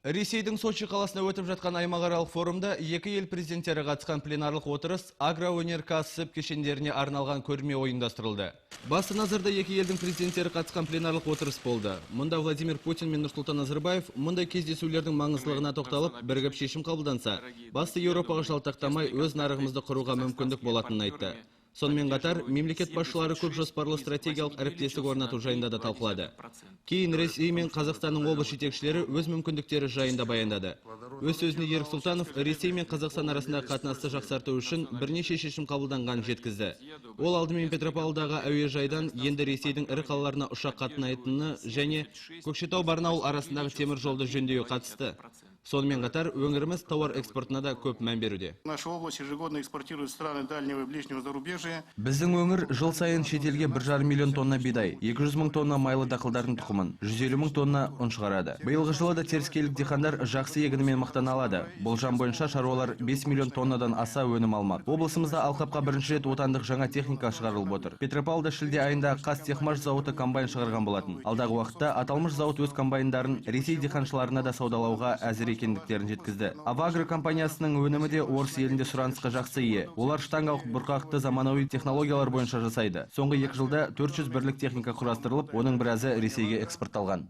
Ресейдің Сочи қаласында өтіп жатқан аймақаралық форумда екі ел президенттері қатысқан пленарлық отырыс агроөнеркәсіп кешендеріне арналған көрме ойындастырылды. Басты назарда екі елдің президенттері қатысқан пленарлық отырыс болды. Мұнда Владимир Путин мен Нұрсұлтан Назарбаев мұндай кездесулердің маңыздылығына тоқталып, бірігіп шешім қабылданса, басты Еуропаға жалтақтамай өз нарығымызды құруға мүмкіндік болатынын айтты. Сонымен қатар, мемлекет басшылары көп жоспарлы стратегиялық әріптестік орнату жайында да талқылады. Кейін Ресей мен Қазақстанның облыс жетекшілері өз мүмкіндіктері жайында баяндады. Өз сөзінде Ерік Сұлтанов Ресей мен Қазақстан арасындағы қатынасты жақсарту үшін бірнеше шешім қабылданғанын жеткізді. Ол алдымен Петропавлдағы әуежайдан енді Ресейдің ірі қалаларына ұшақ қатынайтыны және Көкшетау-Барнаул арасындағы темір жолды жөндеуге қатысты. Сонымен қатар, өңіріміз тауар экспортына да көп мән беруде. Наша область ежегодно экспортирует в страны дальнего и ближнего зарубежья. Біздің өңір жыл сайын шетелге 1,5 миллион тонна бидай, 200 мың тонна майлы дақылдардың тұқымын, 150 мың тонна ұн шығарады. Биылғы жылы да теріскейлік диқандар жақсы егінімен мақтана алады. Болжам бойынша шаруалар 5 миллион тоннадан аса өнім алмақ. Облысымызда алқапқа бірінші рет отандық жаңа техника шығарылып отыр. Петропавлда шілде айында Қазтехмаш зауыты комбайн шығарған болатын. Алдағы уақытта аталмыш зауыт өз комбайндарын Ресей диқаншыларына да саудалауға әзір екендіктерін жеткізді. Авагро компаниясының өнімі де орыс елінде сұранысқа жақсы ие. Олар штангалық бұрқақты заманауи технологиялар бойынша жасайды. Соңғы 2 жылда 400 бірлік техника құрастырылып, оның біразы Ресейге экспортталған.